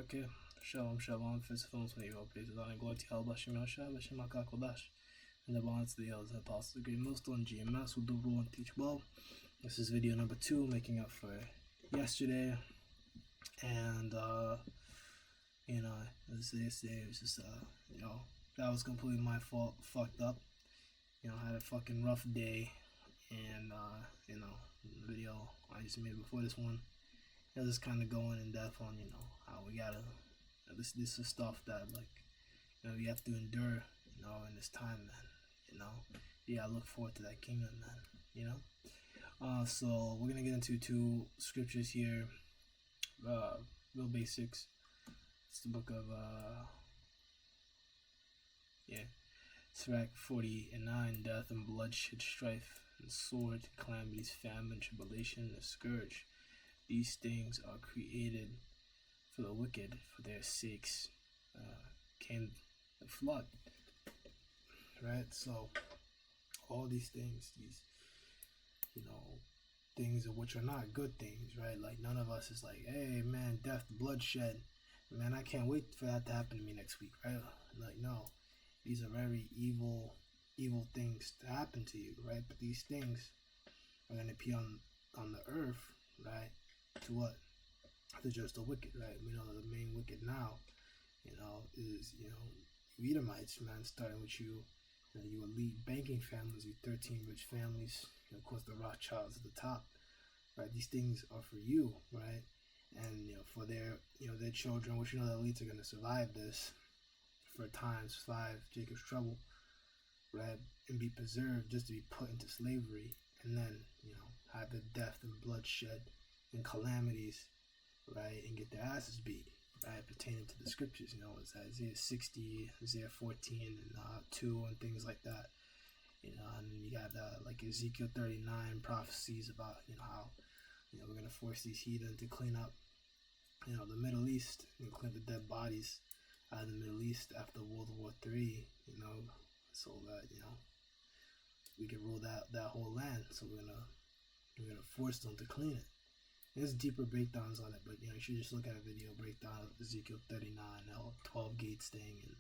Okay, shalom, fistfuls when you go praise God and glory to Allah, Bashim Yashah, Bashim Akakodash, and the bonds to the elders and apostles, the great millstone, GMS, will do rule and teach well. This is video number 2, making up for yesterday, and, yesterday was just, that was completely my fault, fucked up, I had a fucking rough day, and, the video I just made before this one, just kind of going in depth on, how we gotta, this is stuff that, like, we have to endure, in this time, man, I look forward to that kingdom, man, so we're gonna get into 2 scriptures here, real basics. It's the book of, Sirach 40:9, death and bloodshed, strife and sword, calamities, famine, tribulation, and scourge. These things are created for the wicked, for their sakes came the flood. Right? So, all these things, things which are not good things, right? Like, none of us is like, hey, man, death, bloodshed. Man, I can't wait for that to happen to me next week, right? Like, no. These are very evil things to happen to you, right? But these things are going to be on the earth, right? To what? To just the wicked, right? We know that the main wicked now, is, Edomites, man, starting with you elite banking families, you 13 rich families, of course the Rothschilds at the top, right? These things are for you, right? And, for their children, which the elites are going to survive this for times 5, Jacob's trouble, right? And be preserved just to be put into slavery, and then, have the death and bloodshed and calamities, right, and get their asses beat, right, pertaining to the scriptures, it's Isaiah 60, Isaiah 14, and 2, and things like that, and then you got, like Ezekiel 39 prophecies about, how, we're going to force these heathen to clean up, the Middle East, clean the dead bodies out of the Middle East after World War III, so that, we can rule that whole land, so we're gonna force them to clean it. There's deeper breakdowns on it, but you should just look at a video breakdown of Ezekiel 39, the whole 12 gates thing, and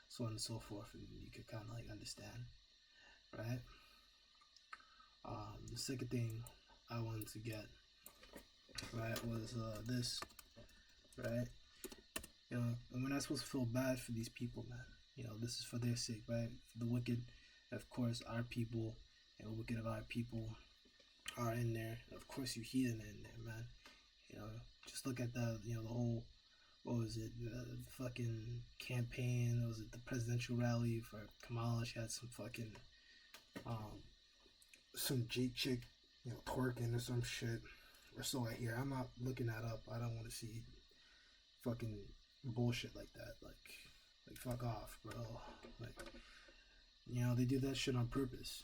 so on and so forth, and you could kind of like understand, right? The second thing I wanted to get, right, was this, right? And we're not supposed to feel bad for these people, man. This is for their sake, right? For the wicked, of course, our people, wicked of our people are in there. Of course, you heathen are in there, man. Just look at the whole, what was it, the fucking campaign, was it the presidential rally for Kamala? She had some fucking, some Jake chick, twerking or some shit, or so I hear. I'm not looking that up. I don't want to see fucking bullshit like that. Like fuck off, bro. Like, they do that shit on purpose.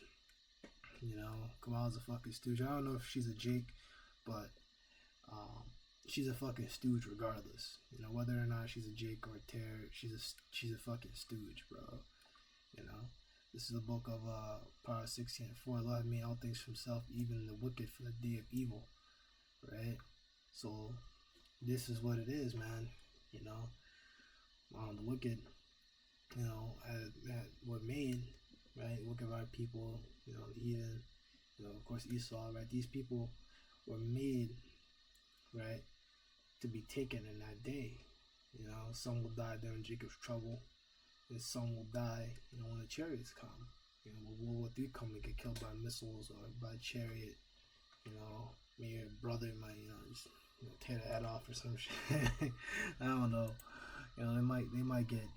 Kamala's a fucking stooge. I don't know if she's a Jake, but she's a fucking stooge regardless. Whether or not she's a Jake or a Tear, she's a fucking stooge, bro. This is the book of Proverbs 16:4. Allah made all things for himself, even the wicked for the day of evil. Right? So this is what it is, man. The wicked, were made, right? Wicked of our people, the heathen, of course Esau, right? These people were made, right, to be taken in that day. Some will die during Jacob's trouble, and some will die, when the chariots come. When World War III come and get killed by missiles or by a chariot, maybe your brother might, just tear the head off or some shit. I don't know. They might get,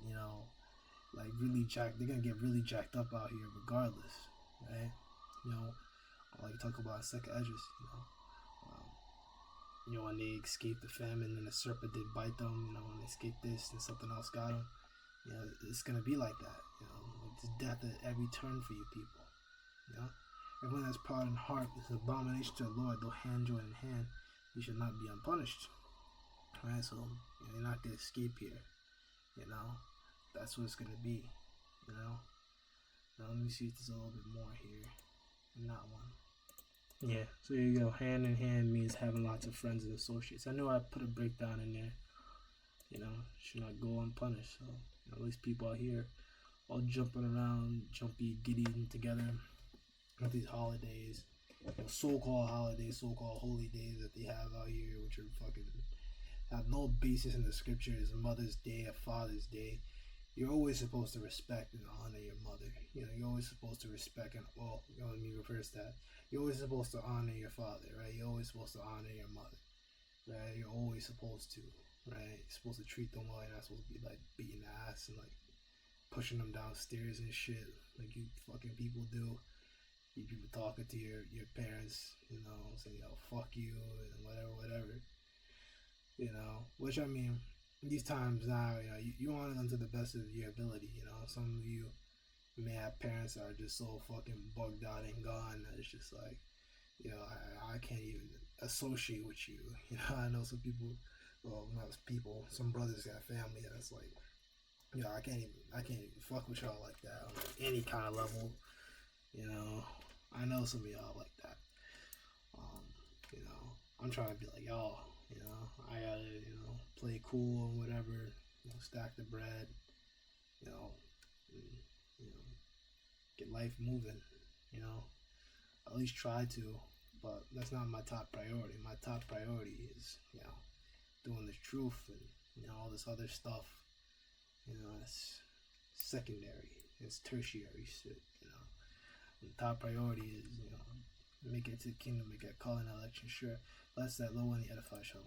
like really jacked. They're gonna get really jacked up out here, regardless, right? Like talk about second edges, when they escaped the famine and the serpent did bite them, when they escaped this and something else got them, it's gonna be like that, it's death at every turn for you people, Everyone that's proud in heart is an abomination to the Lord, though hand join in hand, you should not be unpunished. Right? So, you're not going to escape here. That's what it's going to be. Now, let me see if there's a little bit more here. Not one. Yeah, so you go. Hand in hand means having lots of friends and associates. I know I put a breakdown in there. should not go unpunished. So, at least people out here all jumping around, jumpy, giddy together with these holidays, so-called holidays, so-called holy days that they have out here, which are fucking have no basis in the scriptures. Mother's Day, a Father's Day. You're always supposed to respect and honor your mother. You're always supposed to respect and let me reverse that. You're always supposed to honor your father, right? You're always supposed to honor your mother, right? You're always supposed to, right? You're supposed to treat them well. You're not supposed to be like beating the ass and like pushing them downstairs and shit like you fucking people do. You people talking to your parents, saying fuck you and whatever. Which I mean, these times now, you honor them to the best of your ability. Some of you may have parents that are just so fucking bugged out and gone that it's just like, I can't even associate with you. I know some people, well, not people, some brothers got family that's like, I can't even fuck with y'all like that on any kind of level. I know some of y'all like that. I'm trying to be like y'all. I gotta, play cool and whatever. Stack the bread. And, get life moving. At least try to. But that's not my top priority. My top priority is, doing the truth and all this other stuff. It's secondary. It's tertiary shit. The top priority is, make it to the kingdom, make it call an election. Sure, bless that low and the edify, shalom.